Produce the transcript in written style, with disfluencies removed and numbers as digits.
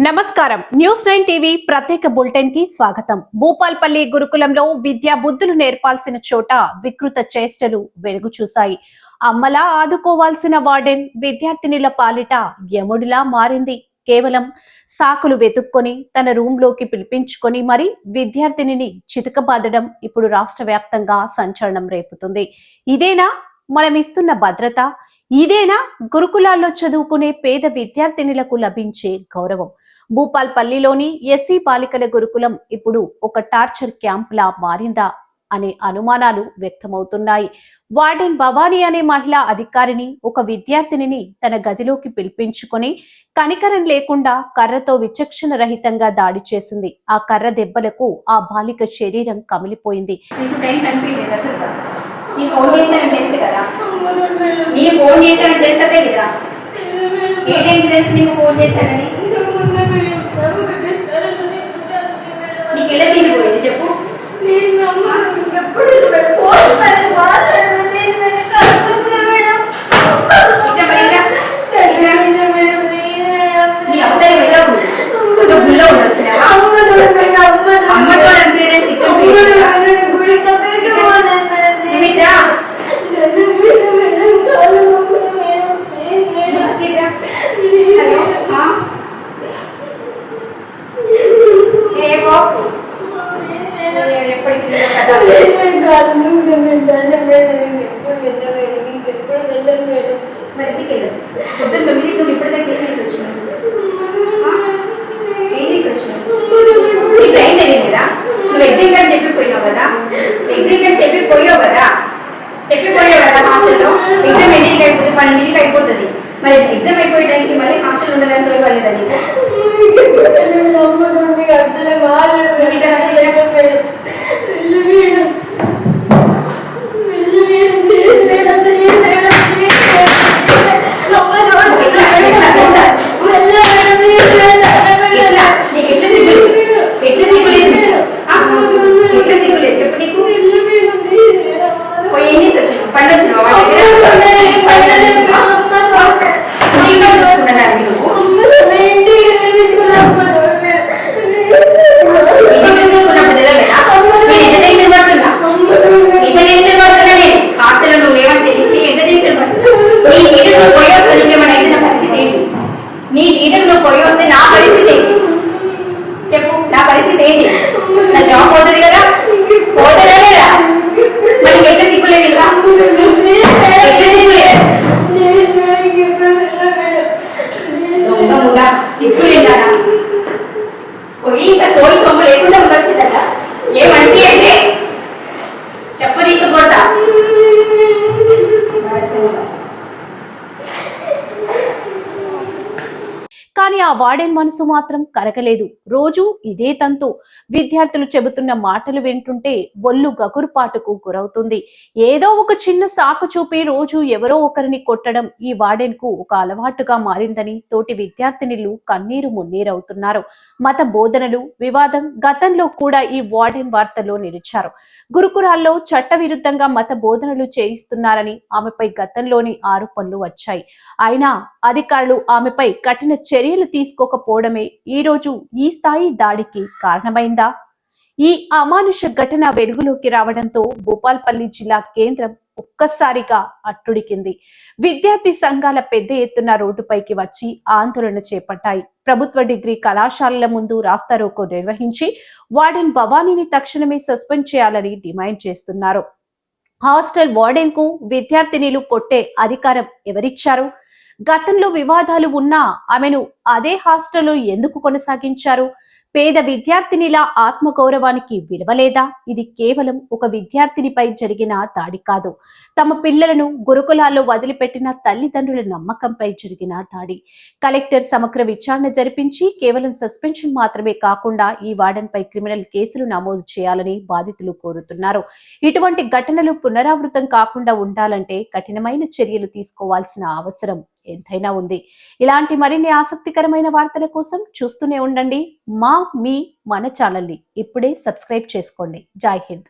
నమస్కారం news 9 TV ప్రత్యేక bulletin కి స్వాగతం. భూపాల్పల్లి గురుకులంలో విద్యా బుద్ధులు నేర్పాల్సిన చోట వికృత చేష్టలు వెలుగు చూశాయి. అమ్మలా ఆదుకోవాల్సిన వార్డెన్ విద్యార్థినిల పాలిట యముడిలా మారింది. కేవలం సాకులు వెతుక్కొని తన రూమ్ లోకి పిలిపించుకొని మరి విద్యార్థినిని చితకబాదడం ఇప్పుడు రాష్ట్ర వ్యాప్తంగా సంచలనం రేపుతుంది. ఇదేనా మనం ఇస్తున్న భద్రత? ఇదేనా గురుకులాల్లో చదువుకునే పేద విద్యార్థినులకు లభించే గౌరవం? భూపాల్పల్లిలోని ఎస్సీ బాలికల గురుకులం ఇప్పుడు ఒక టార్చర్ క్యాంప్ లా మారిందా అనే అనుమానాలు వ్యక్తమవుతున్నాయి. వార్డెన్ భవానీ అనే మహిళా అధికారిని ఒక విద్యార్థినిని తన గదిలోకి పిలిపించుకొని కనికరం లేకుండా కర్రతో విచక్షణ రహితంగా దాడి చేసింది. ఆ కర్ర దెబ్బలకు ఆ బాలిక శరీరం కమిలిపోయింది. చెప్పు అయిపోతుంది. మరి ఎగ్జామ్ అయిపోయే టైంకి మళ్ళీ హాస్టల్ ఉండాలని చదవాలేదా నీకు? నీ లీడర్లో పోయి వస్తే నా పరిస్థితి చెప్పు. నా పరిస్థితి ఏంటి? నా జాబ్ పోతుంది కదా, పోతుందా లేదా? మరి ఎట్లా సిగ్గులేదు? ఇంకా ఎట్లా సిగ్గులేదు? సిగ్గులేదా? పోయి ఇంకా సోయి సొమ్మ లేకుండా ఉండొచ్చిందట. ఏమంటే అంటే చెప్పు తీసుకొడతా. కానీ ఆ వార్డెన్ మనసు మాత్రం కరగలేదు. రోజు ఇదే తంతు. విద్యార్థులు చెబుతున్న మాటలు వింటుంటే ఒళ్ళు గగురుపాటుకు గురవుతుంది. ఏదో ఒక చిన్న సాకు చూపి రోజు ఎవరో ఒకరిని కొట్టడం ఈ వార్డెన్ కు ఒక అలవాటుగా మారిందని తోటి విద్యార్థినిలు కన్నీరు మున్నీరవుతున్నారు. మత బోధనలు వివాదం గతంలో కూడా ఈ వార్డెన్ వార్తల్లో నిలిచారు. గురుకులాల్లో చట్టవిరుద్ధంగా మత బోధనలు చేయిస్తున్నారని ఆమెపై గతంలోని ఆరోపణలు వచ్చాయి. అయినా అధికారులు ఆమెపై కఠిన చర్యలు తీసుకోకపోవడమే ఈ రోజు ఈ స్థాయి దాడికి కారణమైందా? ఈ అమానుష ఘటన వెలుగులోకి రావడంతో భూపాల్పల్లి జిల్లా కేంద్రం ఒక్కసారిగా అట్టుడికింది. విద్యార్థి సంఘాల పెద్ద ఎత్తున రోడ్డుపైకి వచ్చి ఆందోళన చేపట్టాయి. ప్రభుత్వ డిగ్రీ కళాశాలల ముందు రాస్తారోకో నిర్వహించి వార్డెన్ భవానీని తక్షణమే సస్పెండ్ చేయాలని డిమాండ్ చేస్తున్నారు. హాస్టల్ వార్డెన్ కు విద్యార్థినిలు కొట్టే అధికారం ఎవరిచ్చారు? గతంలో వివాదాలు ఉన్నా ఆమెను అదే హాస్టల్లో ఎందుకు కొనసాగించారు? పేద విద్యార్థినిల ఆత్మగౌరవానికి విలువలేదా? ఇది కేవలం ఒక విద్యార్థినిపై జరిగిన దాడి కాదు. తమ పిల్లలను గురుకులాల్లో వదిలిపెట్టిన తల్లిదండ్రుల నమ్మకంపై జరిగిన దాడి. కలెక్టర్ సమగ్ర విచారణ జరిపించి కేవలం సస్పెన్షన్ మాత్రమే కాకుండా ఈ వార్డెన్ పై క్రిమినల్ కేసులు నమోదు చేయాలని బాధితులు కోరుతున్నారు. ఇటువంటి ఘటనలు పునరావృతం కాకుండా ఉండాలంటే కఠినమైన చర్యలు తీసుకోవాల్సిన అవసరం ఎంతైనా ఉంది. ఇలాంటి మరిన్ని ఆసక్తికరమైన వార్తల కోసం చూస్తూనే ఉండండి మన ఛానల్ ని. ఇప్పుడే సబ్స్క్రైబ్ చేసుకోండి. జై హింద్.